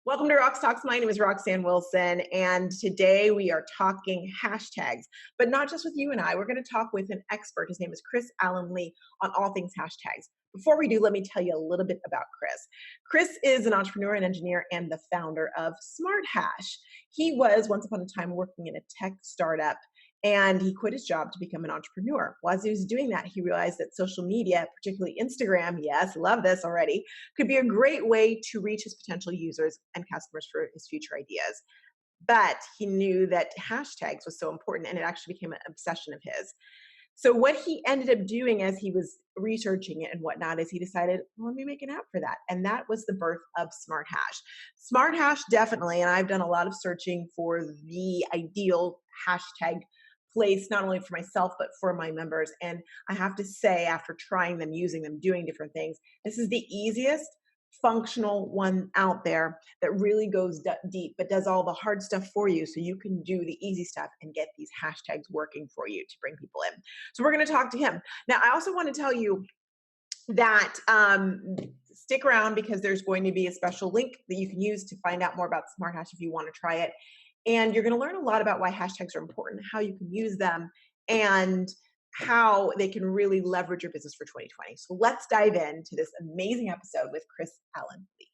Welcome to Roxtalks. My name is Roxanne Wilson, and today we are talking hashtags, but not just with you and I. We're going to talk with an expert. His name is Chris Allan Li on all things hashtags. Before we do, let me tell you a little bit about Chris. Chris is an entrepreneur and engineer and the founder of Smarthash. He was once upon a time working in a tech startup, and he quit his job to become an entrepreneur. Well, as he was doing that, he realized that social media, particularly Instagram, yes, love this already, could be a great way to reach his potential users and customers for his future ideas. But he knew that hashtags was so important, and it actually became an obsession of his. So what he ended up doing as he was researching it and whatnot is he decided, well, let me make an app for that. And that was the birth of Smarthash. Smarthash definitely, and I've done a lot of searching for the ideal hashtag place, not only for myself, but for my members. And I have to say, after trying them, using them, doing different things, this is the easiest functional one out there that really goes deep, but does all the hard stuff for you so you can do the easy stuff and get these hashtags working for you to bring people in. So we're going to talk to him. Now, I also want to tell you that stick around because there's going to be a special link that you can use to find out more about Smarthash if you want to try it. And you're going to learn a lot about why hashtags are important, how you can use them, and how they can really leverage your business for 2020. So let's dive into this amazing episode with Chris Allan Li.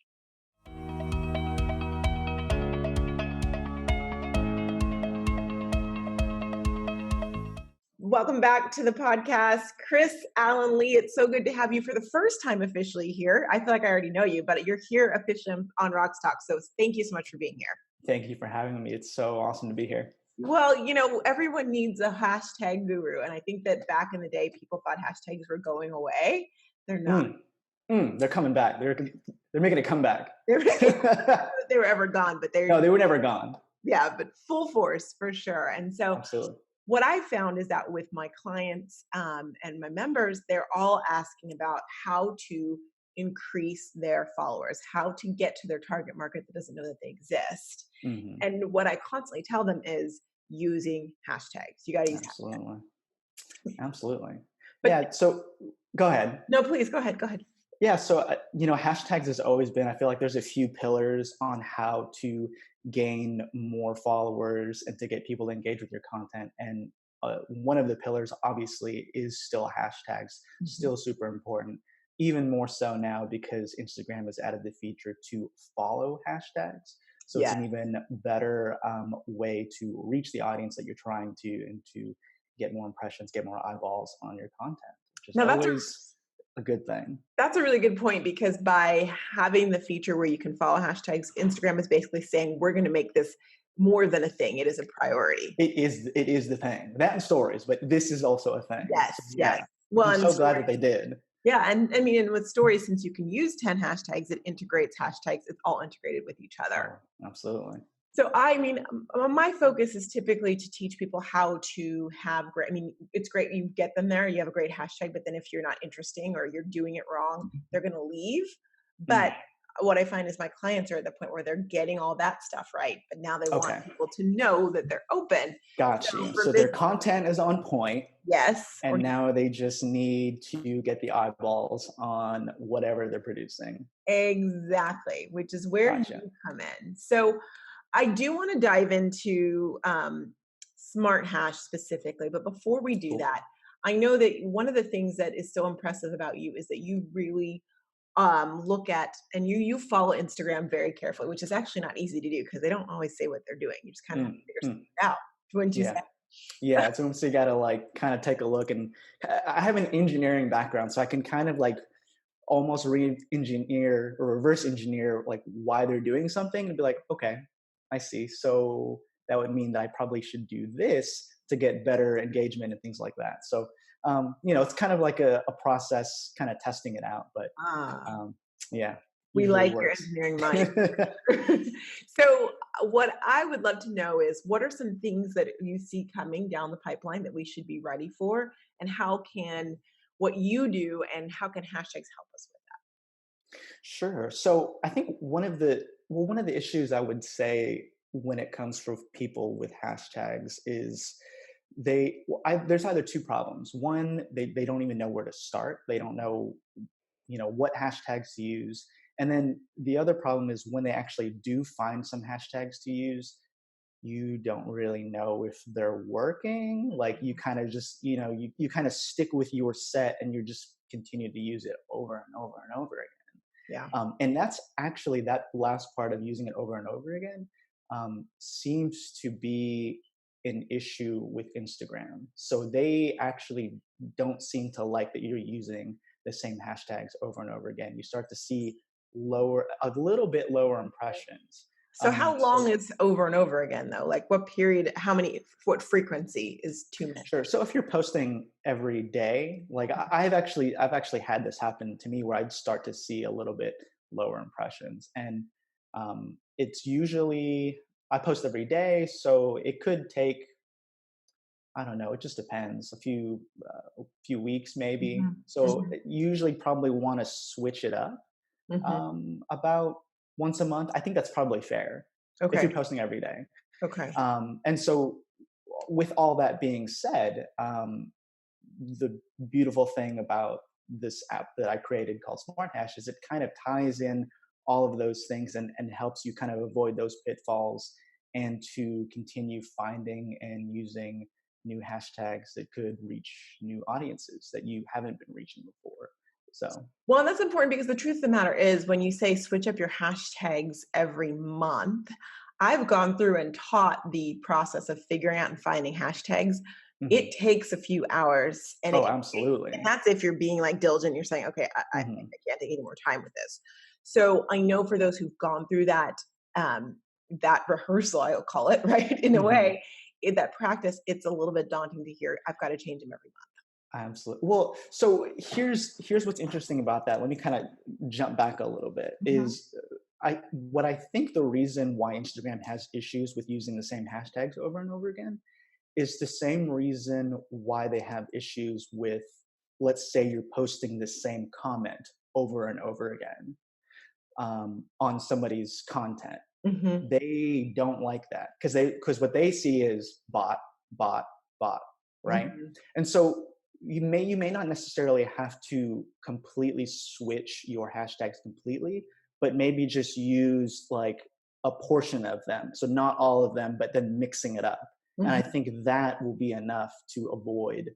Welcome back to the podcast, Chris Allan Li. It's so good to have you for the first time officially here. I feel like I already know you, but you're here officially on Roxtalks. So thank you so much for being here. Thank you for having me. It's so awesome to be here. Well, everyone needs a hashtag guru. And I think that back in the day, people thought hashtags were going away. They're not. They're coming back. They're making a comeback. They were ever gone, but no, they were never gone. Yeah, but full force for sure. And so absolutely. What I found is that with my clients and my members, they're all asking about how to increase their followers, how to get to their target market that doesn't know that they exist. Mm-hmm. And what I constantly tell them is using hashtags. You got to use Absolutely. hashtags. Absolutely. But, so go ahead. No, please go ahead. Yeah. So, hashtags has always been, I feel like there's a few pillars on how to gain more followers and to get people to engage with your content. And one of the pillars obviously is still hashtags, still super important. Even more so now because Instagram has added the feature to follow hashtags. So it's an even better way to reach the audience that you're trying to and to get more impressions, get more eyeballs on your content, which is always a good thing. That's a really good point because by having the feature where you can follow hashtags, Instagram is basically saying we're going to make this more than a thing. It is a priority. It is the thing. That and stories, but this is also a thing. Yes. Well, I'm so glad that they did. Yeah, and I mean, and with stories, since you can use 10 hashtags, it integrates hashtags. It's all integrated with each other. Oh, absolutely. So, I mean, my focus is typically to teach people how to have great, I mean, it's great you get them there, you have a great hashtag, but then if you're not interesting or you're doing it wrong, they're going to leave. But what I find is my clients are at the point where they're getting all that stuff right, but now they want people to know that they're open. Got you. So their content is on point. Yes. And now they just need to get the eyeballs on whatever they're producing. Exactly, which is where you come in. So I do want to dive into Smarthash specifically, but before we do that, I know that one of the things that is so impressive about you is that you really look at and you follow Instagram very carefully, which is actually not easy to do because they don't always say what they're doing. You just kind of have to figure something out. Wouldn't you say? Yeah, it's almost you got to kind of take a look. And I have an engineering background, so I can kind of almost re-engineer or reverse engineer why they're doing something and be like, okay, I see. So that would mean that I probably should do this to get better engagement and things like that. So, it's kind of like a process kind of testing it out, but we like your engineering mind. So what I would love to know is what are some things that you see coming down the pipeline that we should be ready for, and how can what you do and how can hashtags help us with that? Sure. So I think one of the issues I would say when it comes for people with hashtags is there's either two problems. One, they don't even know where to start. They don't know, what hashtags to use. And then the other problem is when they actually do find some hashtags to use, you don't really know if they're working. Like you kind of just, you kind of stick with your set and you just continue to use it over and over and over again. Yeah. And that's actually that last part of using it over and over again seems to be an issue with Instagram. So they actually don't seem to like that you're using the same hashtags over and over again. You start to see a little bit lower impressions. So how long So is over and over again though? Like what period, what frequency is too many? sure. So if you're posting every day, like I've actually had this happen to me where I'd start to see a little bit lower impressions, and it's usually I post every day, so it could take, I don't know, it just depends, a few weeks maybe. Mhm, So mhm, usually probably want to switch it up mhm. about once a month. I think that's probably fair if Okay, you're posting every day. okay. And so, with all that being said, the beautiful thing about this app that I created called Smarthash is it kind of ties in all of those things and helps you kind of avoid those pitfalls and to continue finding and using new hashtags that could reach new audiences that you haven't been reaching before. So, Well, and that's important because the truth of the matter is when you say switch up your hashtags every month, I've gone through and taught the process of figuring out and finding hashtags. mhm. It takes a few hours Oh, and absolutely. that's if you're being like diligent. You're saying, okay, I Hmm. can't take any more time with this. So I know for those who've gone through um, that rehearsal, I'll call it, right? In a Hmm. way, that practice, it's a little bit daunting to hear. I've got to change them every Absolutely. Well, so here's what's interesting about that. Let me kind of jump back a little bit. month. Is what I think the reason why Instagram has issues with using the same hashtags over and over again is the same reason why they have issues with, let's say you're posting the same comment over and over again on somebody's content. Hmm. They don't like that because what they see is bot, bot, bot, right? Hmm. And so you may not necessarily have to completely switch your hashtags completely, but maybe just use like a portion of them. So not all of them, but then mixing it up. And I Hmm. think that will be enough to avoid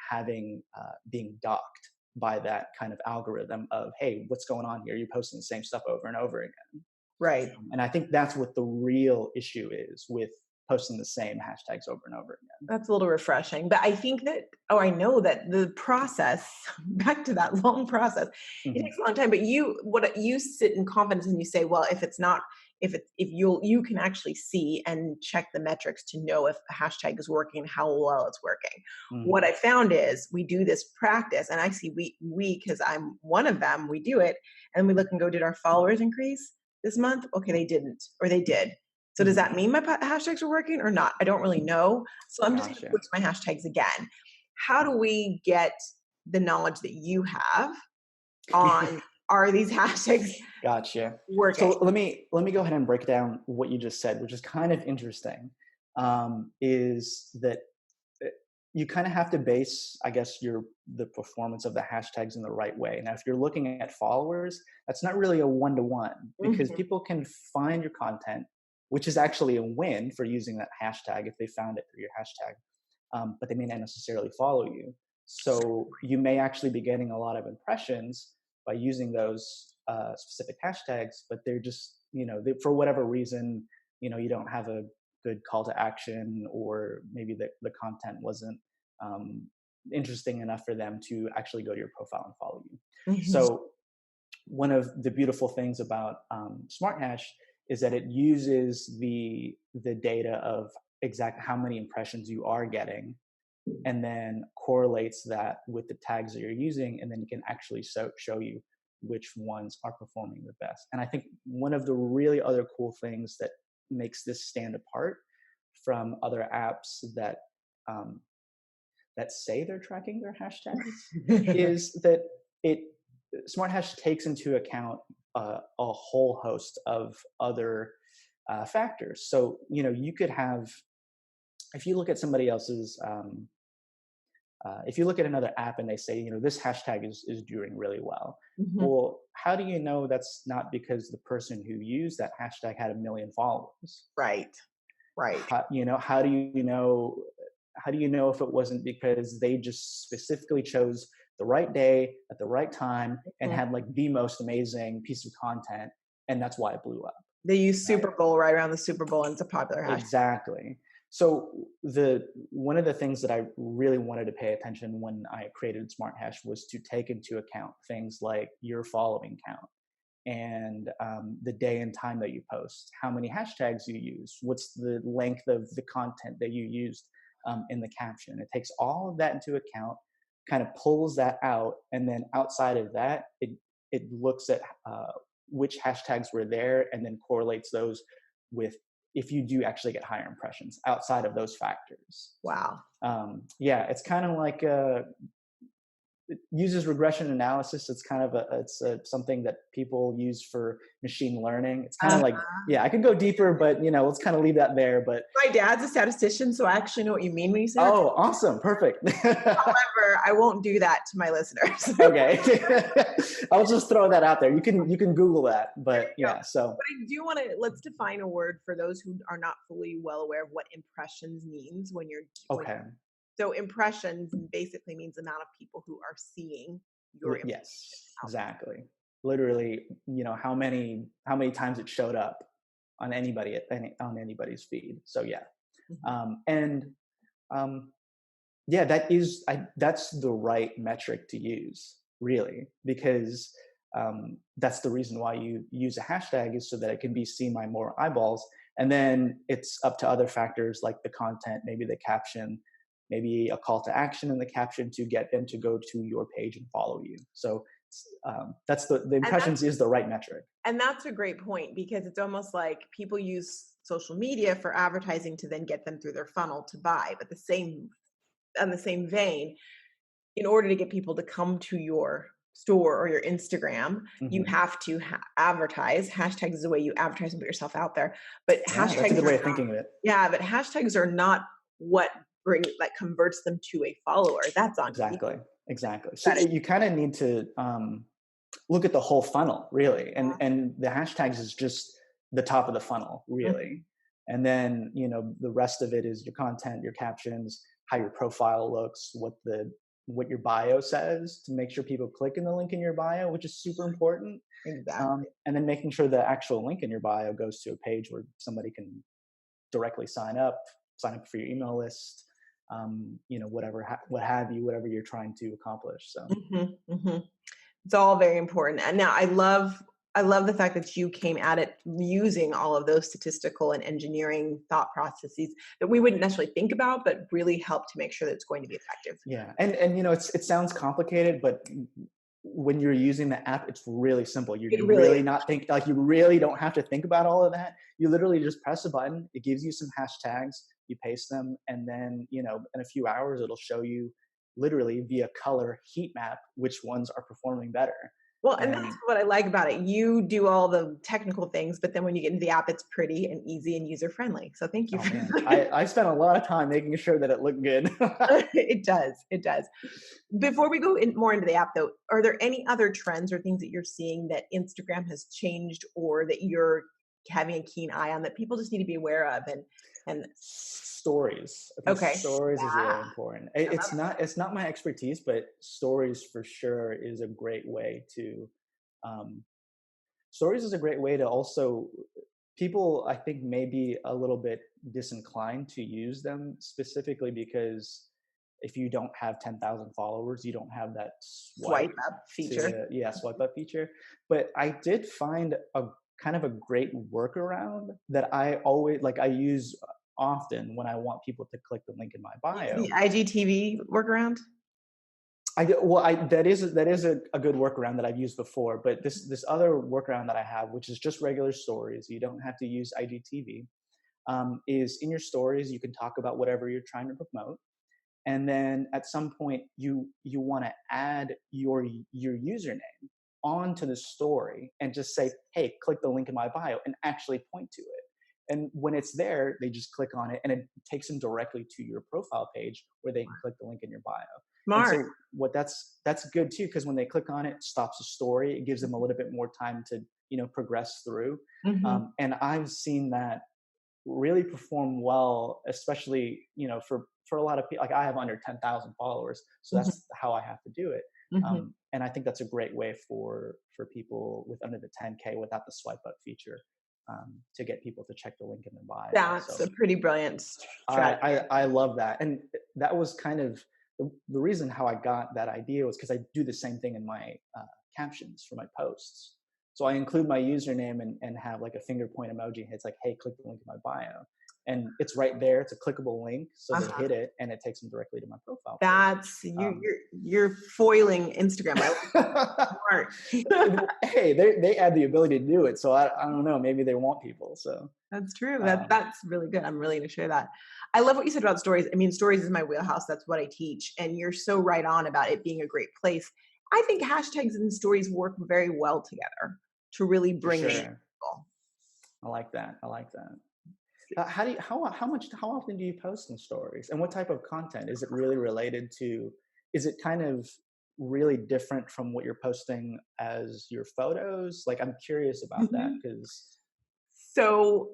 having being docked by that kind of algorithm of, hey, what's going on here? You're posting the same stuff over and over again. Right. And I think that's what the real issue is with posting the same hashtags over and over again. That's a little refreshing. But I think that, oh, I know that the process, back to that long process, it Hmm. takes a long time. But what you sit in confidence and you say, well, if it's not, if you can actually see and check the metrics to know if a hashtag is working, how well it's working. What Hmm. I found is we do this practice, and I see because I'm one of them, we do it, and we look and go, did our followers increase this month? Okay, they didn't, or they did. So does Hmm. that mean my hashtags are working or not? I don't really know. So I'm just going to Gotcha. switch my hashtags again. How do we get the knowledge that you have on are these hashtags Gotcha. working? So let me go ahead and break down what you just said, which is kind of interesting. Is that uh, you kind of have to base, I guess, the performance of the hashtags in the right way. Now, if you're looking at followers, that's not really a one-to-one because Mhm. people can find your content, which is actually a win for using that hashtag if they found it through your hashtag, but they may not necessarily follow you. So you may actually be getting a lot of impressions by using those specific hashtags, but they're just, for whatever reason, you don't have a good call to action, or maybe the content wasn't um, interesting enough for them to actually go to your profile and follow you. Mhm. So one of the beautiful things about Smarthash is that it uses the data of exact how many impressions you are getting, and then correlates that with the tags that you're using, and then you can actually show you which ones are performing the best. And I think one of the really other cool things that makes this stand apart from other apps um, that say they're tracking their hashtags is that it Smarthash takes into account a whole host of other factors. So you could have, if you look at somebody else's if you look at another app and they say, this hashtag is doing really well. Mhm. Well, how do you know that's not because the person who used that hashtag had a million followers? Right. Right. How do you know if it wasn't because they just specifically chose the right day at the right time and Mhm. had like the most amazing piece of content, and that's why it blew up, They use right? Super Bowl right around the Super Bowl, and it's a popular hashtag. Exactly. So the one of the things that I really wanted to pay attention when I created Smarthash was to take into account things like your following count and the day and time that you post, how many hashtags you use, what's the length of the content that you used in the caption. It takes all of that into account, kind of pulls that out, and then outside of that, it looks at which hashtags were there and then correlates those with if you do actually get higher impressions outside of those factors. Wow. Yeah, it's kind of like it uses regression analysis. It's kind of something that people use for machine learning. It's kind Uh, of like, yeah, I could go deeper, but let's kind of leave that there. But my dad's a statistician, so I actually know what you mean when you say that. oh, awesome, perfect. However, I won't do that to my listeners. Okay, I'll just throw that out there. You can Google that, There but you go. yeah. So But I do want to let's define a word for those who are not fully well aware of what impressions means when okay, so impressions basically means the amount of people who are seeing your information yes, out. exactly. Literally, how many times it showed up on on anybody's feed. So yeah, Mhm. and um, yeah, that's the right metric to use, really, because that's the reason why you use a hashtag is so that it can be seen by more eyeballs. And then it's up to other factors like the content, maybe the caption, maybe a call to action in the caption to get them to go to your page and follow you. So that's the And impressions is the right metric. that's a great point because it's almost like people use social media for advertising to then get them through their funnel to buy. But the same on the same vein, in order to get people to come to your store or your Instagram, you Hmm. have to advertise. Hashtags is the way you advertise and put yourself out there. But Yeah, that's a hashtags good are way of thinking of it. yeah, but hashtags are not what converts them to a follower. That's on you. Exactly. Exactly. So That is you kind of need to look at the whole funnel, really, and the hashtags is just the top of the funnel, mhm. really. And then the rest of it is your content, your captions, how your profile looks, what your bio says to make sure people click in the link in your bio, which is super important. Exactly. And then making sure the actual link in your bio goes to a page where somebody can directly sign up for your email list, whatever you're trying to accomplish. So Mhm, mhm. It's all very important. And now I love the fact that you came at it using all of those statistical and engineering thought processes that we wouldn't necessarily think about, but really help to make sure that it's going to be effective. yeah, and it sounds complicated, but when you're using the app, it's really simple. You're It really really is. not think like you really don't have to think about all of that. You literally just press a button. It gives you some hashtags. You paste them, and then in a few hours, it'll show you literally via color heat map which ones are performing better. Well, and that's And what I like about it. You do all the technical things, but then when you get into the app, it's pretty and easy and user friendly. So thank you oh for man, I spent a lot of time making sure that it looked good. it does. It does. Before we go more into the app, though, are there any other trends or things that you're seeing that Instagram has changed or that you're having a keen eye on that people just need to be aware of? And Stories. I think okay, stories is yeah, really important. I love It's not my expertise, but stories for sure is a great way to um, stories is a great way to also people I think may be a little bit disinclined to use them specifically because if you don't have 10,000 followers, you don't have that swipe swipe up feature. to yeah swipe up feature. But I did find a kind of a great workaround that I always like I use often when I want people to click the link in my The bio. IGTV workaround. That is a good workaround that I've used before, but this other workaround that I have, which is just regular stories, you don't have to use IGTV, is in your stories you can talk about whatever you're trying to promote, and then at some point you want to add your username onto the story and just say, hey, click the link in my bio and actually point to it. And when it's there, they just click on it and it takes them directly to your profile page where they can click the link in your bio. And Smart. so what that's good too, because when they click on it, it stops the story. It gives them a little bit more time to, progress through. Mm-hmm. And I've seen that really perform well, especially, for a lot of people. Like I have under 10,000 followers, so Mm-hmm. that's how I have to do it. Mm-hmm. And I think that's a great way for people with under the 10K without the swipe up feature, to get people to check the link in their bio. That's So a pretty brilliant I, strategy. I love that, and that was kind of the reason how I got that idea was because I do the same thing in my captions for my posts. So I include my username and have like a finger point emoji. It's like, hey, click the link in my bio, and it's right there. It's a clickable link, so they Uh-huh. hit it, and it takes them directly to my profile page. That's Um, you're foiling Instagram. I like smart. hey, they add the ability to do it, so I don't know. Maybe they want people. So That's true. um, That's really good. I'm really going to share that. I love what you said about stories. I mean, stories is my wheelhouse. That's what I teach, and you're so right on about it being a great place. I think hashtags and stories work very well together to really for bring in sure, people. I like that. I like that. How often do you post in stories, and what type of content is it? Really related to? Is it kind of really different from what you're posting as your photos? Like, I'm curious about that Mhm. because So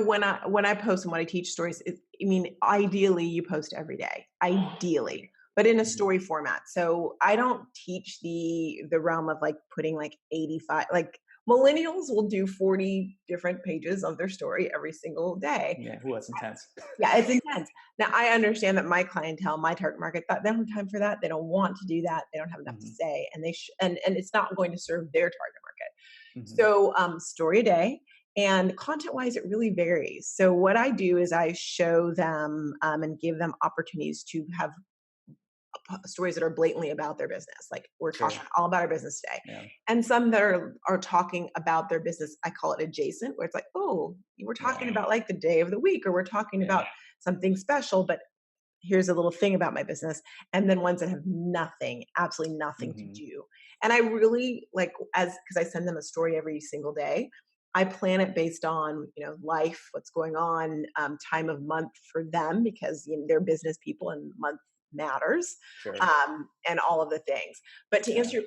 when I post and when I teach stories, I mean, ideally you post every day, ideally, but in a story format. So I don't teach the realm of like putting like 85, like millennials will do 40 different pages of their story every single day. yeah, ooh, that's intense. Yeah, it's intense. Now I understand that my clientele, my target market, that they don't have time for that. They don't want to do that. They don't have enough to Hmm. say, and and it's not going to serve their target market. Hmm. So, story a day. And content wise, it really varies. So, what I do is I show them and give them opportunities to have stories that are blatantly about their business. Like, we're talking Sure. all about our business today. Yeah. And some that are talking about their business, I call it adjacent, where it's like, oh, we're talking Yeah. about like the day of the week, or we're talking Yeah. about something special, but here's a little thing about my business. And then ones that have nothing, absolutely nothing to Hmm. do. And I really like, as because I send them a story every single day, I plan it based on, life, what's going on, time of month for them, because they're business people and month matters, Sure. and all of the things. But to Yeah. answer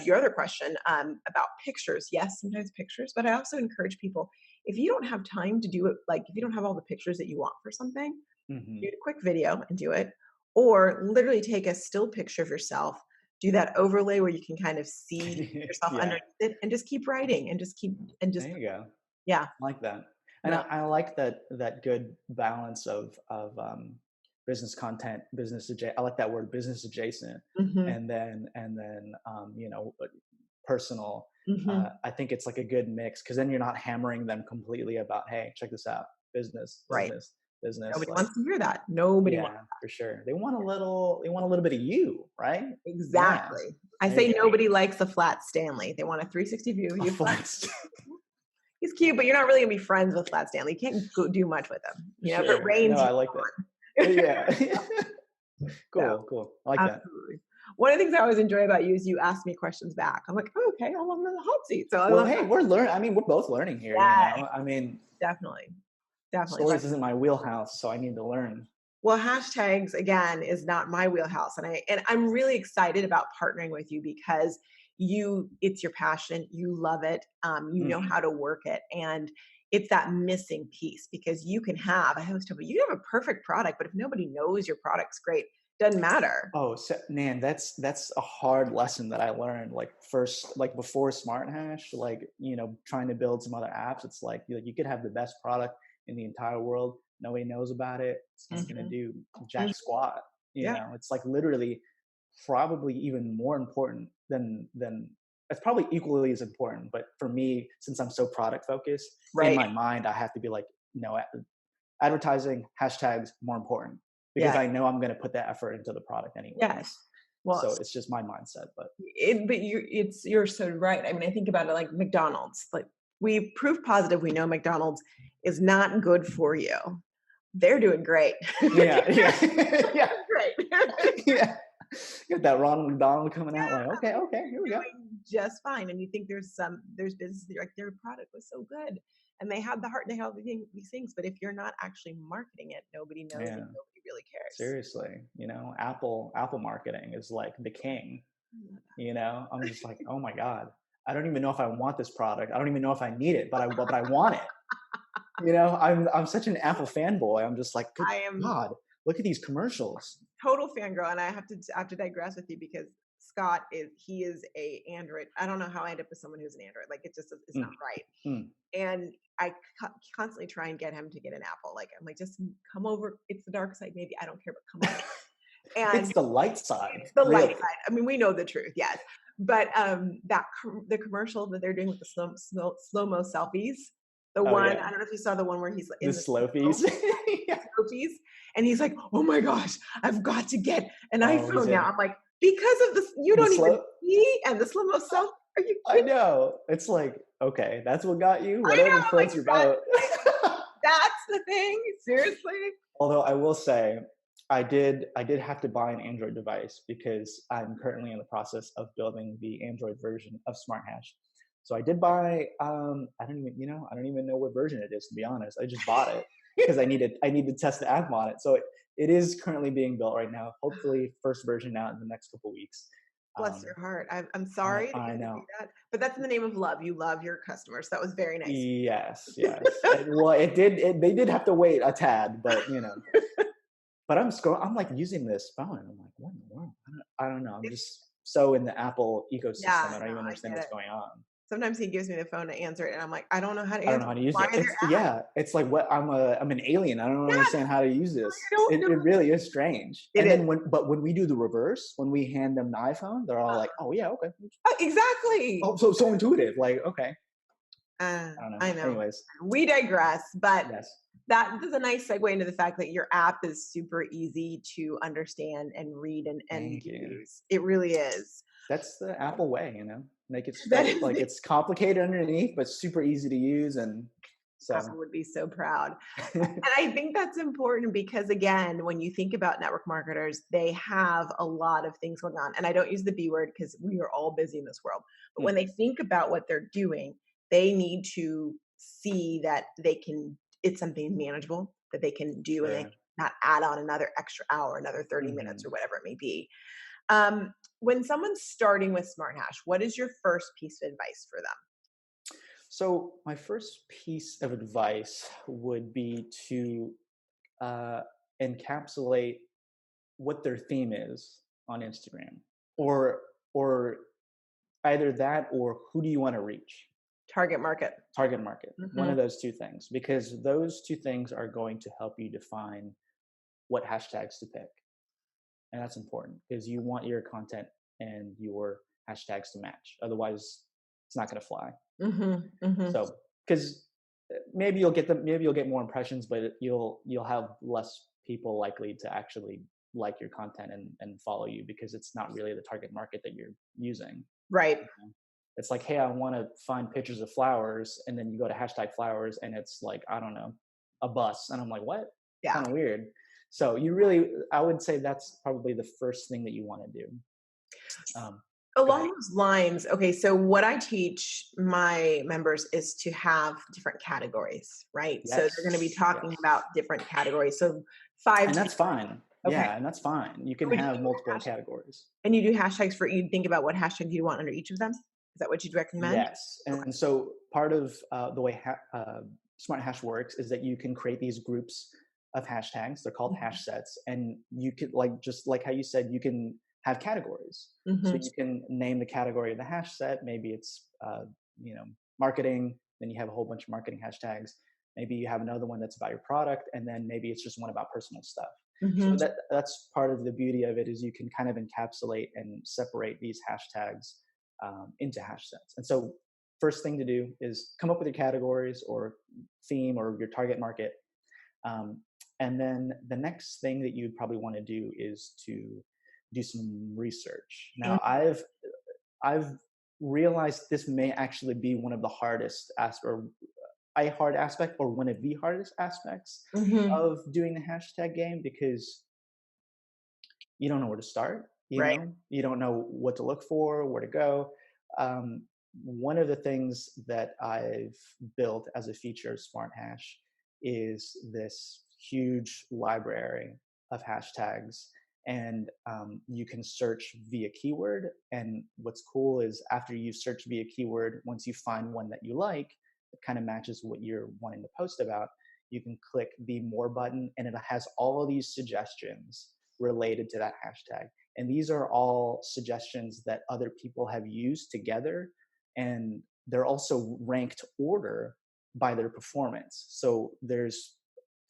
your other question, about pictures, yes, sometimes pictures, but I also encourage people, if you don't have time to do it, like if you don't have all the pictures that you want for something, Hmm. do a quick video and do it, or literally take a still picture of yourself, do that overlay where you can kind of see yourself Yeah. underneath it, and just keep writing and just There you go. yeah, I like that, and no, I like that good balance of business content, I like that word, business adjacent, hmm and then personal. hmm I think it's like a good mix because then you're not hammering them completely about, hey, check this out, business, right. business, business. Nobody Like, wants to hear that. Nobody wants. yeah, for sure. They want a little bit of you, right? Yeah. Exactly. I There you say go. nobody likes a flat Stanley. They want a 360 view of A you. Flat. flex. He's cute, but you're not really gonna be friends with Flat Stanley. You can't do much with him. If it Sure. No, rains, I he's like that. gone. Yeah. So Cool, cool. I like that. absolutely. One of the things I always enjoy about you is you ask me questions back. I'm like, oh, okay, I'm on the hot seat. So I Well, love hey, that. we're learning. I mean, we're both learning here, Yeah, I mean, definitely. Definitely. But stories isn't my wheelhouse, so I need to learn. well, hashtags again is not my wheelhouse. And I'm really excited about partnering with you because it's your passion. You love it. You know Mhm. how to work it. And it's that missing piece because I always tell people you have a perfect product, but if nobody knows your product's great, doesn't matter. Oh, so, man, that's a hard lesson that I learned. Like first, like before Smarthash, like trying to build some other apps. It's like you could have the best product in the entire world. Nobody knows about it. It's not gonna Hmm. do jack Hmm. squat. Yeah. It's like literally probably even more important than it's probably equally as important. But for me, since I'm so product focused, in Right. my mind, I have to be like, no, advertising hashtags more important because Yeah. I know I'm going to put that effort into the product Yes. anyways. Well, So it's just my mindset. But but you're so right. I mean, I think about it like McDonald's. Like we proof positive, we know McDonald's is not good for you. They're doing great. yeah, yeah, yeah, Great. yeah. Get that Ronald McDonald coming out like, okay, They're okay, here we go. doing just fine. And you think there's businesses that you're like, their product was so good. and they have the heart, they have these things. But if you're not actually marketing it, nobody knows and Yeah, nobody really cares. seriously. Apple marketing is like the king. I'm just like, oh my god, I don't even know if I want this product. I don't even know if I need it, but I want it. I'm such an Apple fanboy. I'm just like, good I am God, look at these commercials. total fangirl, and I have to digress with you because Scott is a Android. I don't know how I end up with someone who's an Android. Like it just is not Mm, right. mm. And I constantly try and get him to get an Apple. Like I'm like, just come over. It's the dark side, maybe I don't care, but come over. It's And the light side, the light really. side. I mean, we know the truth, yes. But the commercial that they're doing with the slow mo selfies, the Oh one yeah, I don't know if you saw the one where he's the in the Slopies. Yeah. selfies, and he's like, "Oh my gosh, I've got to get an Oh, he's iPhone now." in I'm like, "Because of this, you the don't even slow. see and the slow mo selfie? Are you I kidding?" know. It's like, okay, that's what got you. I Whatever know, like floats your boat. that's the thing. Seriously, Although I will say, I did have to buy an Android device because I'm currently in the process of building the Android version of Smarthash. So I did buy. I don't even know what version it is, to be honest. I just bought it because I need to test the app on it. So it is currently being built right now. Hopefully, first version out in the next couple weeks. bless Um, your heart. I'm sorry to I hear know. that, but that's in the name of love. You love your customers. That was very nice. Yes, yes. Well, it did. They did have to wait a tad, but But I'm like using this phone, and I'm like, what in the world? I don't know. I'm It's just so in the Apple ecosystem. yeah, I don't no, even I understand get what's it. going on. Sometimes he gives me the phone to answer it, and I'm like, I don't know how to I don't know answer. how to use Why it. are there It's apps? yeah. It's like what I'm an alien. I don't Yes, understand how to use I this. don't It know. really is strange. It And is then when we do the reverse, when we hand them the iPhone, they're all like, oh yeah, okay. Exactly. Oh, so intuitive. Like okay. I don't know. I know. Anyways, We digress, but yes. that is a nice segue into the fact that your app is super easy to understand and read and Thank you. use. It really is. That's the Apple way, Make it That is like the it's complicated underneath, but super easy to use, and so Apple would be so proud. And I think that's important because, again, when you think about network marketers, they have a lot of things going on. And I don't use the B word because we are all busy in this world. But when Hmm, they think about what they're doing, they need to see that it's something manageable that they can do and they sure. not add on another extra hour, another 30 minutes Hmm. or whatever it may be. When someone's starting with Smarthash, what is your first piece of advice for them? So my first piece of advice would be to uh, encapsulate what their theme is on Instagram, or or either that, or who do you want to reach? Target market. Target market. One Hmm. of those two things, because those two things are going to help you define what hashtags to pick. And that's important because you want your content and your hashtags to match. Otherwise, it's not going to fly. Hmm. Hmm. So, because maybe you'll get more impressions, but you'll have less people likely to actually like your content and follow you because it's not really the target market that you're using. Right. You know? It's like, hey, I want to find pictures of flowers, and then you go to hashtag flowers, and it's like, I don't know, a bus, and I'm like, what? Yeah. Kind of weird. So I would say that's probably the first thing that you want to do. Um, Go Along ahead. those lines, okay, so what I teach my members is to have different categories, right? So they're going to be Yes, talking about yes. different categories. So five And to that's fine. okay. Yeah, and that's fine. You can Would you have do multiple hash categories. and you do hashtags for you think about what hashtag you want under each of them? Is that what you'd recommend? Yes, Okay. and so part of the way Smart Hash works is that you can create these groups of hashtags. They're called Mhm. hash sets, and you could just like how you said, you can have categories. So Mhm. you can name the category of the hash set. Maybe it's you know marketing. Then you have a whole bunch of marketing hashtags. Maybe you have another one that's about your product, and then maybe it's just one about personal stuff. So Mhm. that's part of the beauty of it is you can kind of encapsulate and separate these hashtags into hash sets. And so first thing to do is come up with your categories or theme or your target market. Um, and then the next thing that you'd probably want to do is to do some research. Now Mhm. I've realized this may actually be one of the hardest or a hard aspect or one of the hardest aspects Mhm. of doing the hashtag game because you don't know where to start. Right. You don't know what to look for, where to go. one of the things that I've built as a feature of Smarthash is this huge library of hashtags. And you can search via keyword. And what's cool is after you search via keyword, once you find one that you like, it kind of matches what you're wanting to post about, you can click the more button and it has all of these suggestions related to that hashtag. And these are all suggestions that other people have used together, and they're also ranked order by their performance. So there's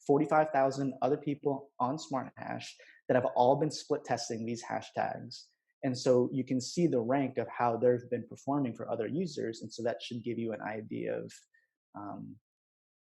45,000 other people on Smarthash that have all been split testing these hashtags. And so you can see the rank of how they've been performing for other users. And so that should give you an idea of um,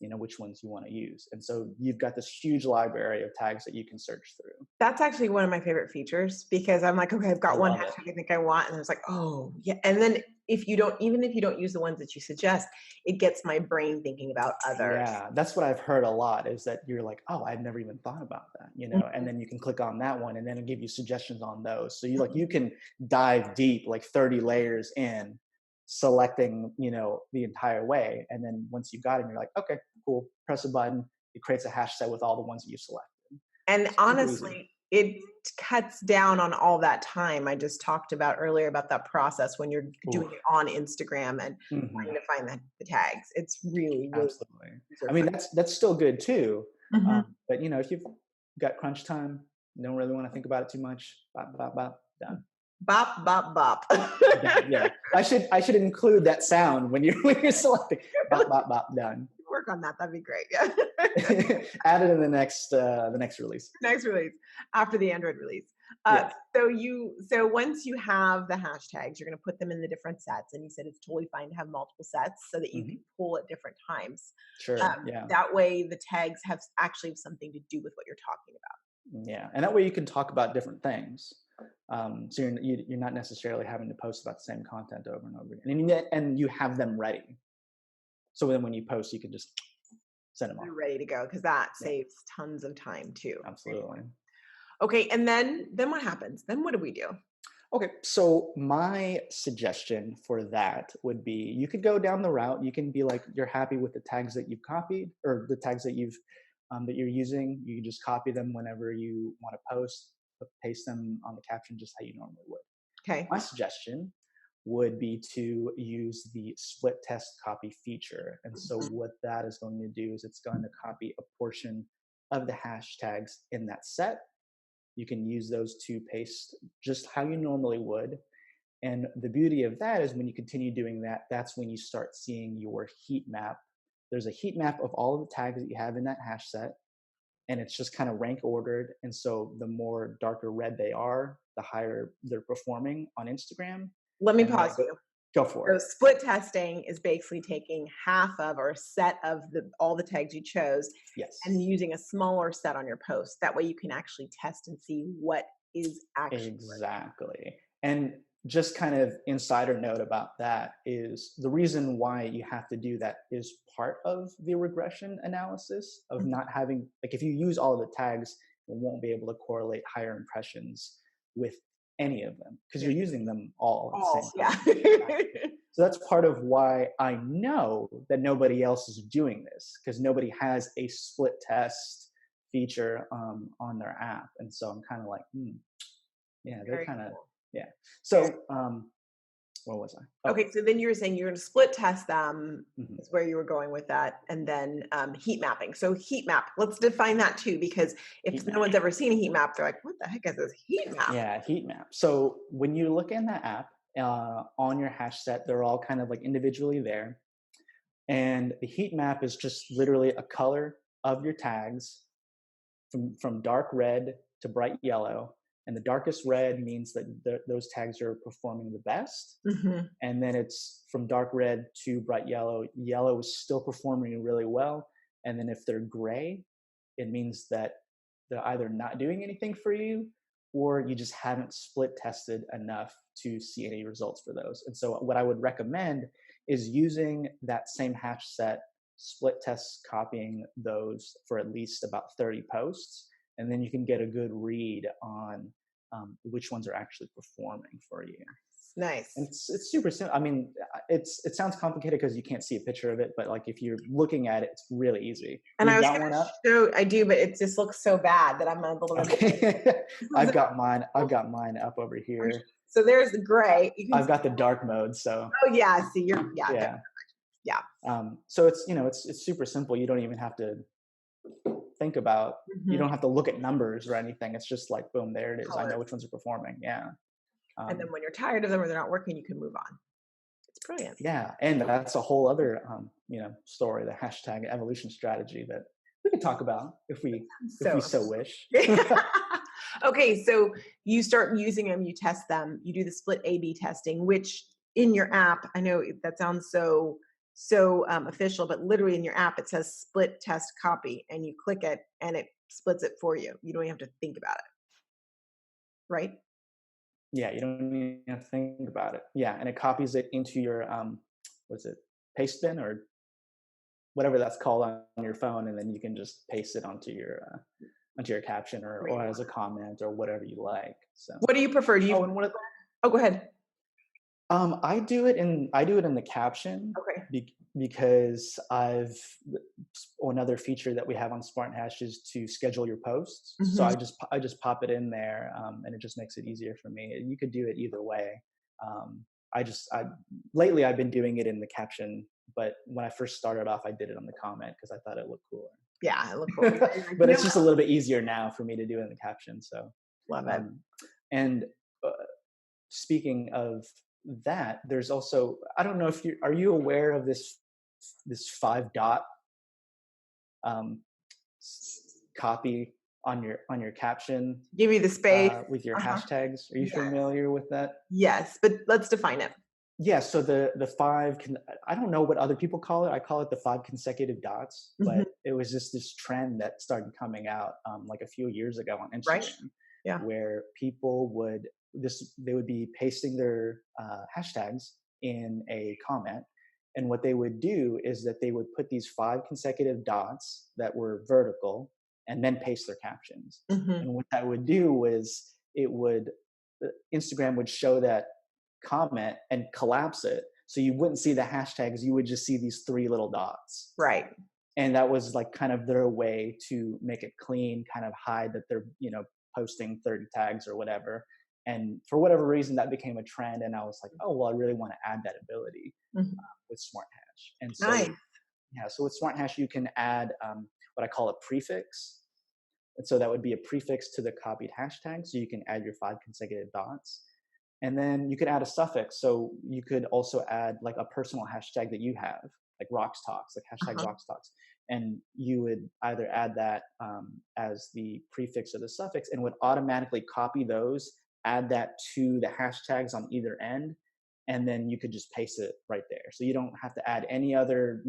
which ones you want to use. And so you've got this huge library of tags that you can search through. That's actually one of my favorite features because I'm like, okay, I've I got one love it. hashtag I think I want, and it's like, oh yeah. And then even if you don't use the ones that you suggest, it gets my brain thinking about others. Yeah, that's what I've heard a lot, is that you're like, oh, I've never even thought about that, and Mhm, then you can click on that one and then it'll give you suggestions on those. So you can dive deep, like 30 layers in, selecting, the entire way. And then once you got it, you're like, okay, cool, press a button, it creates a hash set with all the ones that you selected. and Super easy. honestly, it cuts down on all that time I just talked about earlier about that process when you're doing Oof. it on Instagram and Hmm. trying to find the tags. It's really, really Absolutely. user I mean, friendly. that's still good too. Mhm. But if you've got crunch time, you don't really want to think about it too much. Bop, bop, bop, done. Bop, bop, bop. Done. Yeah. I should include that sound when you're when you're selecting. Bop, bop, bop, done. Work on that. That'd be great. Yeah. Add it in the next release. Next release after the Android release. Yes. So once you have the hashtags, you're going to put them in the different sets, and you said it's totally fine to have multiple sets so that you Hmm. can pull at different times. Sure. Yeah. That way, the tags have actually something to do with what you're talking about. Yeah. And that way you can talk about different things. So you're not necessarily having to post about the same content over and over again, and you have them ready. So then when you post, you can just send them off. You're ready to go because that Yeah. saves tons of time too. Absolutely. Okay, and then what happens? Then what do we do? Okay, so my suggestion for that would be you could go down the route. You can be like, you're happy with the tags that you've copied, or the tags that you're using. You can just copy them whenever you want to post, paste them on the caption just how you normally would. Okay, My suggestion would be to use the split test copy feature. And so what that is going to do is it's going to copy a portion of the hashtags in that set. You can use those to paste just how you normally would. And the beauty of that is when you continue doing that, that's when you start seeing your heat map. There's a heat map of all of the tags that you have in that hash set, and it's just kind of rank ordered. And so the more darker red they are, the higher they're performing on Instagram. let me And then pause you. go for So it. split testing is basically taking half of or a set of all the tags you chose and Yes. using a smaller set on your post. That way you can actually test and see what is actually working. Exactly. And just kind of insider note about that is the reason why you have to do that is part of the regression analysis of Mhm. not having, like, if you use all of the tags, you won't be able to correlate higher impressions with any of them because Yeah. you're using them all at the All, same yeah. time. Exactly. So that's part of why I know that nobody else is doing this, because nobody has a split test feature on their app. And so I'm kind of like, yeah, they're Very kind of, cool. yeah. Very So, where was I? Oh, Okay, so then you were saying you're going to split test them, mhm. is where you were going with that, and then heat mapping. So heat map, let's define that too, because if Heat no map. one's ever seen a heat map, they're like, "What the heck is this heat map?" Yeah, heat map. So when you look in the app on your hash set, they're all kind of like individually there. And the heat map is just literally a color of your tags from dark red to bright yellow. And the darkest red means that those tags are performing the best. Hmm. And then it's from dark red to bright yellow. Yellow is still performing really well. And then if they're gray, it means that they're either not doing anything for you, or you just haven't split tested enough to see any results for those. And so what I would recommend is using that same hash set, split tests, copying those for at least about 30 posts. And then you can get a good read on which ones are actually performing for you. And Nice. it's super simple. I mean, it sounds complicated because you can't see a picture of it, but like if you're looking at it, it's really easy. And I You've was got gonna one up? show I do, but it just looks so bad that I'm a little bit. Okay. I've got mine. I've got mine up over here. So there's the gray. You can I've got the dark mode, so oh yeah, see you're yeah. yeah. So it's it's super simple. You don't even have to think about. You Mhm. don't have to look at numbers or anything. It's just like boom, there it is. I know Colors. which ones are performing. Yeah. And then Um, when you're tired of them or they're not working, you can move on. It's brilliant. yeah, and that's a whole other story, the hashtag evolution strategy that we could talk about if we So so wish. okay, so you start using them, you test them, you do the split A/B testing, which in your app, I know that sounds so official, but literally in your app it says split test copy, and you click it, and it splits it for you. You don't even have to think about it, right? Yeah, you don't even have to think about it. Yeah, and it copies it into your what's it, paste bin or whatever that's called on your phone, and then you can just paste it onto your caption or Great. as a comment or whatever you like. So, What do you prefer? Do oh, you and one of oh, go ahead. I do it in the caption Okay. because another feature that we have on Smarthash is to schedule your posts. So Mhm. I just pop it in there, and it just makes it easier for me. You could do it either way. I lately I've been doing it in the caption, but when I first started off, I did it on the comment because I thought it looked Yeah, I look cool. cooler. You're like, But "You it's know just a little bit easier now for me to do it in the caption. So, what? Love it. um, and uh, speaking of that, there's also I don't know if you aware of this 5 dot um, copy on your caption Give me the space. with your Uh-huh. hashtags. Are you Yes. familiar with that? Yes, but let's define it. Yeah. So the five can I don't know what other people call it. I call it the 5 consecutive dots. Mhm. But it was just this trend that started coming out like a few years ago on Right? Instagram, Yeah. where people would they would be pasting their hashtags in a comment, and what they would do is that they would put these 5 consecutive dots that were vertical and then paste their captions. Mhm. And what that would do was it would Instagram would show that comment and collapse it so you wouldn't see the hashtags, you would just see these 3 little dots. Right. And that was like kind of their way to make it clean, kind of hide that they're posting 30 tags or whatever. And for whatever reason that became a trend, and I was like, oh well, I really want to add that ability Mhm. with Smarthash. And Nice. so yeah, so with Smarthash you can add what I call a prefix. And so that would be a prefix to the copied hashtag, so you can add your 5 consecutive dots. And then you could add a suffix. So you could also add like a personal hashtag that you have, like Roxtalks, like hashtag Uh-huh. Roxtalks. And you would either add that as the prefix or the suffix, and would automatically copy those, add that to the hashtags on either end, and then you could just paste it right there. So you don't have to add any other,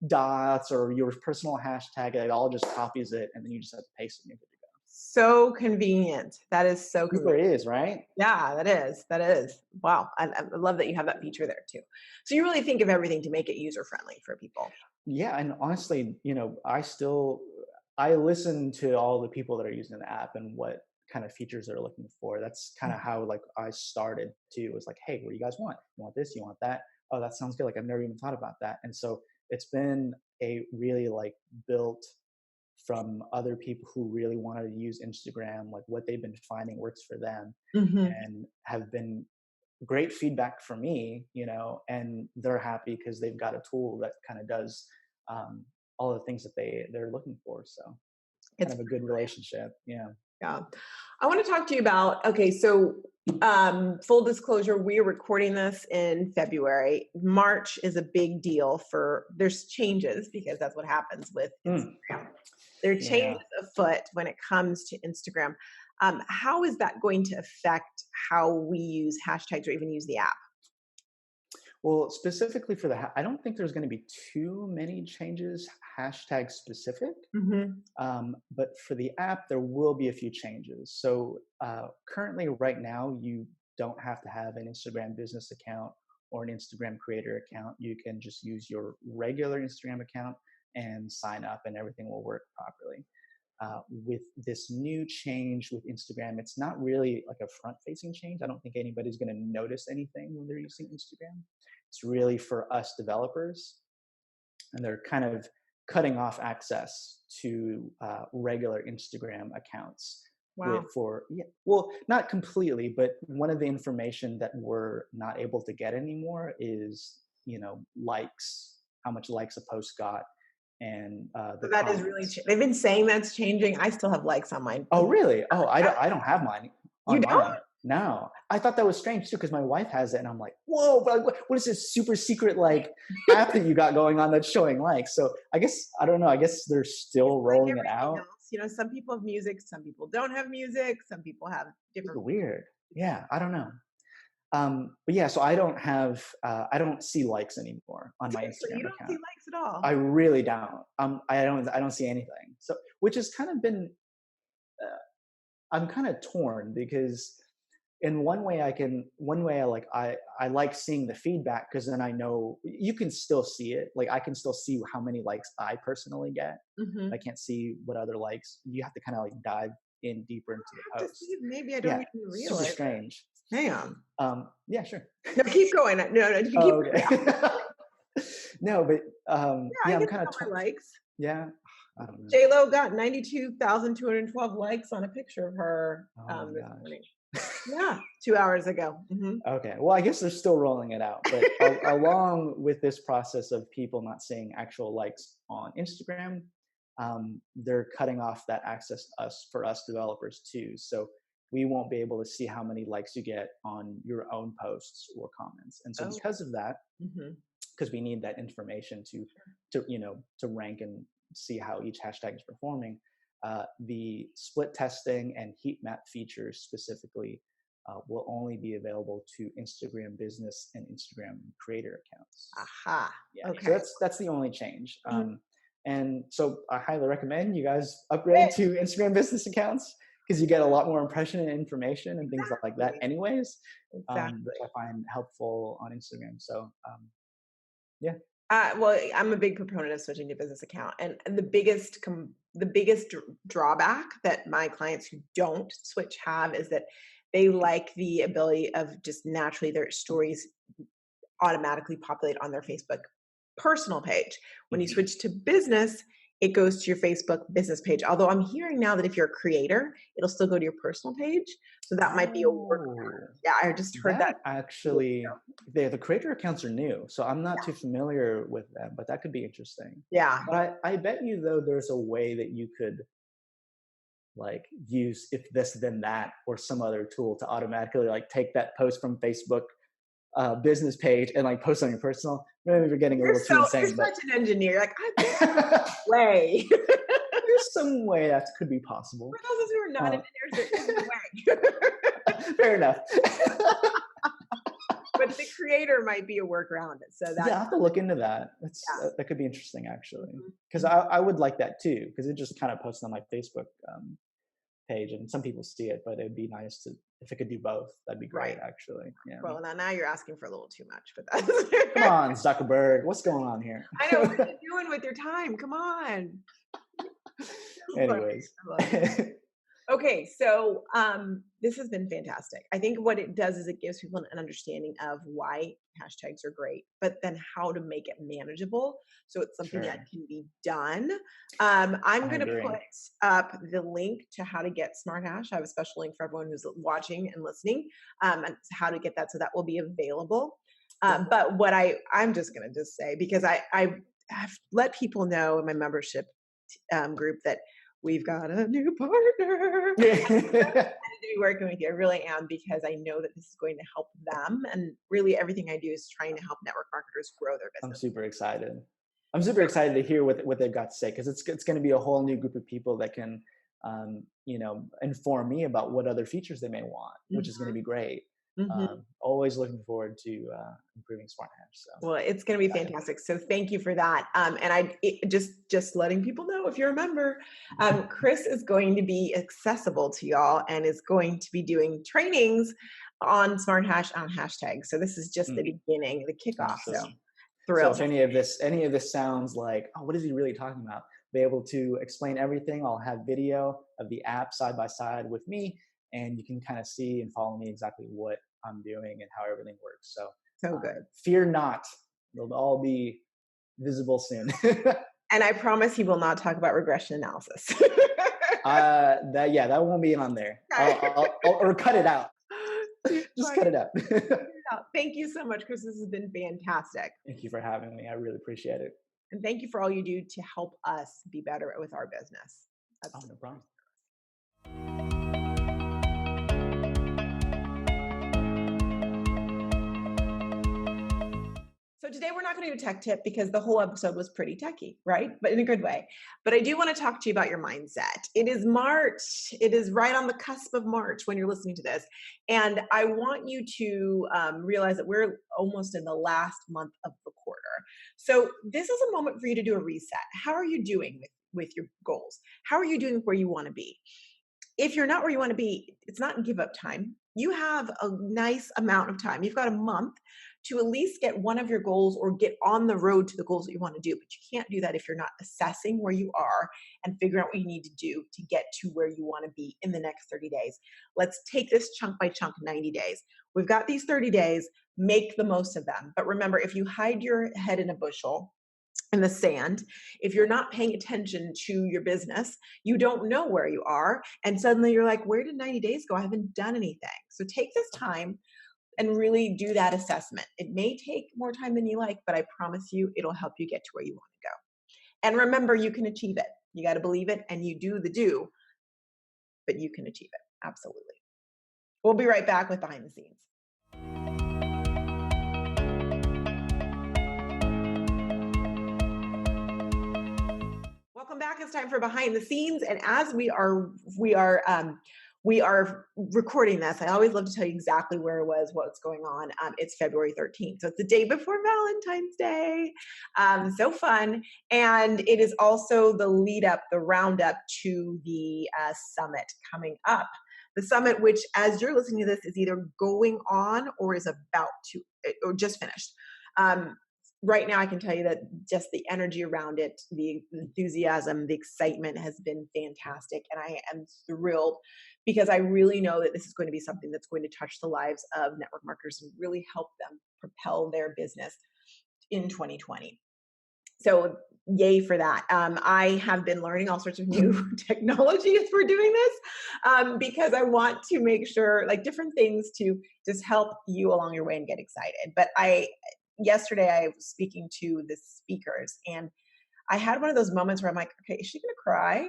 dots or your personal hashtag. It all just copies it, and then you just have to paste it and you're good to go. So convenient. That is so Super convenient. is, right? Yeah, that is. That is. Wow. I love that you have that feature there too. So you really think of everything to make it user friendly for people. Yeah, and honestly, I listen to all the people that are using the app and what kind of features they're looking for. That's kind of how like I started too. It was like, hey, what do you guys want? You want this? You want that? Oh, that sounds good. Like I've never even thought about that. And so it's been a really like built from other people who really wanted to use Instagram, like what they've been finding works for them, Mhm. and have been great feedback for me, and they're happy because they've got a tool that kind of does all the things that they're looking for. So kind It's of a good relationship. Yeah. yeah. I want to talk to you about okay, so full disclosure, we're recording this in February. March is a big deal for there's changes because that's what happens with Mm, Instagram. There are changes yeah. afoot when it comes to Instagram. How is that going to affect how we use hashtags or even use the app? Well, specifically for I don't think there's going to be too many changes hashtag specific. Hmm. But for the app, there will be a few changes. So currently, right now, you don't have to have an Instagram business account or an Instagram creator account. You can just use your regular Instagram account and sign up, and everything will work properly. with this new change with Instagram, it's not really like a front-facing change. I don't think anybody's going to notice anything when they're using Instagram. It's really for us developers, and they're kind of cutting off access to regular Instagram accounts. Wow. Well, not completely, but one of the information that we're not able to get anymore is, likes, how much likes a post got, and the So that is really, comments. they've been saying that's changing. I still have likes on mine. Oh, really? Oh, I don't have mine You on don't? mine. No, I thought that was strange too because my wife has it, and I'm like, whoa! But what is this super secret like app that you got going on that's showing likes? So I guess I don't know. I guess they're still Like rolling it everything out. else, some people have music, some people don't have music, some people have different. Weird. Yeah, I don't know. But yeah, so I don't see likes anymore on my Seriously, you Instagram don't see account. likes at all. I really don't. I don't see anything. So, which has kind of been, I'm kind of torn because in one way I like seeing the feedback because then I know you can still see it. Like I can still see how many likes I personally get. Hmm. I can't see what other likes. You have to kind of like dive in deeper into I the have to see post. if maybe I don't Yeah, even super realize it. strange. Hang on. Yeah, sure. No, keep going. No, you can keep Oh, going. okay. No, but Yeah, I yeah, I'm can kind of tell my likes. yeah. I don't know. J-Lo got 92,212 likes on a picture of her Oh my this gosh. morning. Yeah, 2 hours ago. Hmm. Okay. Well, I guess they're still rolling it out, but along with this process of people not seeing actual likes on Instagram, they're cutting off that access for us developers too. So we won't be able to see how many likes you get on your own posts or comments. And so Oh. because of that, Hmm. because we need that information to rank and see how each hashtag is performing. The split testing and heat map features specifically will only be available to Instagram business and Instagram creator accounts. Aha. Yeah, so Okay. that's the only change. Mhm. And so I highly recommend you guys upgrade to Instagram business accounts because you get a lot more impression and information and things like that, Exactly. anyways, which Exactly. I find helpful on Instagram. So yeah. Well, I'm a big proponent of switching to business account, and the biggest drawback that my clients who don't switch have is that they like the ability of just naturally their stories automatically populate on their Facebook personal page. When you Mhm. switch to business, it goes to your Facebook business page. Although I'm hearing now that if you're a creator, it'll still go to your personal page. So that might be a work. Oh, Yeah, I just heard that. that actually, the creator accounts are new, so I'm not too familiar with them, but that could be interesting. Yeah. But I bet you though there's a way that you could like use if this then that or some other tool to automatically like take that post from Facebook business page and like post on your personal. Maybe we're getting a little too You're insane, but such an engineer. Like I bet there's way. some way that could be possible. For those who are not Uh, engineers, there is a way. fair enough. But the creator might be a workaround. So Yeah, I that's have to look into that. yeah. That could be interesting actually, because Mhm. I would like that too, because it just kind of posts on my Facebook page, and some people see it, but it'd be nice to if it could do both. That'd be great Right. actually. Yeah. Well, now you're asking for a little too much, but Come that's on, Zuckerberg, what's going on here? I know what are you doing with your time? Come on. So funny. Anyways, I love it. Okay, so this has been fantastic. I think what it does is it gives people an understanding of why hashtags are great, but then how to make it manageable so it's something that sure, can be done. I'm I going to agree. put up the link to how to get Smarthash. I have a special link for everyone who's watching and listening, and how to get that. So that will be available. But what I'm just going to just say because I have let people know in my membership group that we've got a new partner. To be working with you. I really am because I know that this is going to help them. And really, everything I do is trying to help network marketers grow their I'm business. super excited. I'm super excited to hear what they've got to say because it's going to be a whole new group of people that can, inform me about what other features they may want, which is going to be great. Mhm. Always looking forward to improving Smarthash. So Well, it's going to be excited. fantastic. So thank you for that. And just letting people know if you're a member, Chris is going to be accessible to y'all and is going to be doing trainings on Smarthash on hashtags. So this is just the Mm, beginning, the kickoff. So awesome. So thrilled. if any of this sounds like, oh, what is he really talking about? be able to explain everything. I'll have video of the app side by side with me, and you can kind of see and follow me exactly what I'm doing and how everything works. So So good. fear not, they'll all be visible soon. And I promise he will not talk about regression analysis. That won't be on there. Or cut it out. Too Just funny. cut it out. Thank you so much, Chris. This has been fantastic. Thank you for having me. I really appreciate it. And thank you for all you do to help us be better with our business. Oh, no problem. So today we're not going to do a tech tip because the whole episode was pretty techy, right? But in a good way. But I do want to talk to you about your mindset. It is March. It is right on the cusp of March when you're listening to this. And I want you to realize that we're almost in the last month of the quarter. So this is a moment for you to do a reset. How are you doing with your goals? How are you doing where you want to be? If you're not where you want to be, it's not give up time. You have a nice amount of time. You've got a month to at least get one of your goals or get on the road to the goals that you want to do. But you can't do that if you're not assessing where you are and figuring out what you need to do to get to where you want to be in the next 30 days. Let's take this chunk by chunk, 90 days. We've got these 30 days, make the most of them. But remember, if you hide your head in a bushel, in the sand, if you're not paying attention to your business, you don't know where you are. And suddenly you're like, where did 90 days go? I haven't done anything. So take this time and really do that assessment. It may take more time than you like, but I promise you, it'll help you get to where you want to go. And remember, you can achieve it. You got to believe it and you do the do, but you can achieve it. Absolutely. We'll be right back with Behind the Scenes. Welcome back. It's time for Behind the Scenes. And as we are recording this, I always love to tell you exactly where it was, what's going on. It's February 13th. So it's the day before Valentine's Day. So fun. And it is also the lead up, the roundup to the summit coming up. The summit, which as you're listening to this is either going on or is about to, or just finished. Right now, I can tell you that just the energy around it, the enthusiasm, the excitement has been fantastic. And I am thrilled because I really know that this is going to be something that's going to touch the lives of network marketers and really help them propel their business in 2020. So yay for that. I have been learning all sorts of new technology as we're doing this because I want to make sure, like different things to just help you along your way and get excited. But yesterday I was speaking to the speakers and I had one of those moments where I'm like, okay, is she going to cry?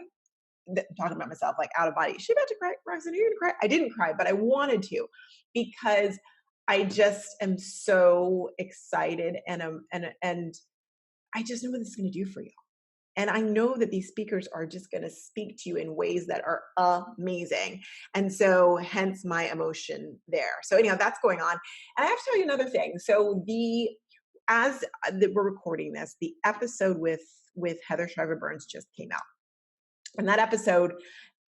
I'm talking about myself, like out of body. Is she about to cry? Roxanne, are you going to cry? I didn't cry, but I wanted to because I just am so excited and I just know what this is going to do for you. And I know that these speakers are just going to speak to you in ways that are amazing. And so hence my emotion there. So anyhow, that's going on. And I have to tell you another thing. So as we're recording this, the episode with Heather Shriver-Burns just came out. And that episode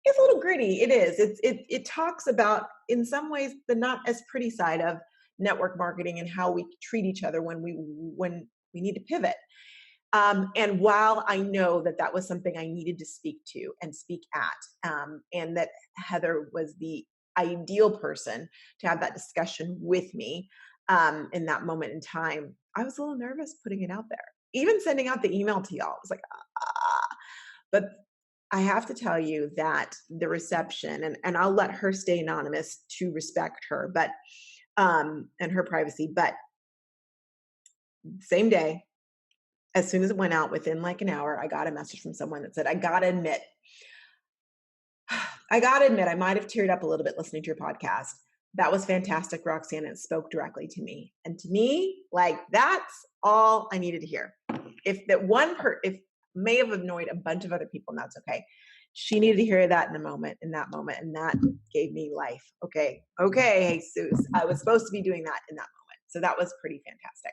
is a little gritty. It is. It talks about, in some ways, the not as pretty side of network marketing and how we treat each other when we need to pivot. And while I know that that was something I needed to speak to and speak at, and that Heather was the ideal person to have that discussion with me in that moment in time, I was a little nervous putting it out there. Even sending out the email to y'all, I was like, But I have to tell you that the reception, and I'll let her stay anonymous to respect her, but and her privacy, but same day, as soon as it went out, within like an hour, I got a message from someone that said, I gotta admit, I might have teared up a little bit listening to your podcast. That was fantastic, Roxanne. It spoke directly to me. And to me, like, that's all I needed to hear. If if may have annoyed a bunch of other people, and that's okay. She needed to hear that in that moment, and that gave me life. Okay, Jesus, I was supposed to be doing that in that moment. So that was pretty fantastic.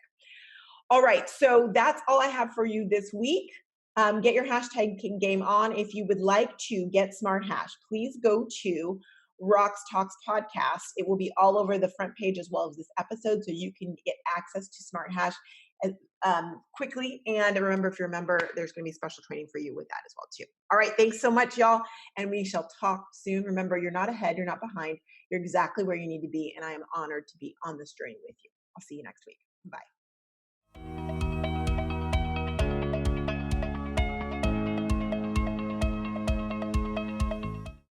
All right, so that's all I have for you this week. Get your hashtag game on. If you would like to get Smarthash, please go to Roxtalks podcast. It will be all over the front page as well as this episode, so you can get access to Smarthash quickly. And remember, if you're a member, there's going to be special training for you with that as well too. All right, thanks so much, y'all, and we shall talk soon. Remember, you're not ahead, you're not behind, you're exactly where you need to be, and I am honored to be on this journey with you. I'll see you next week. Bye.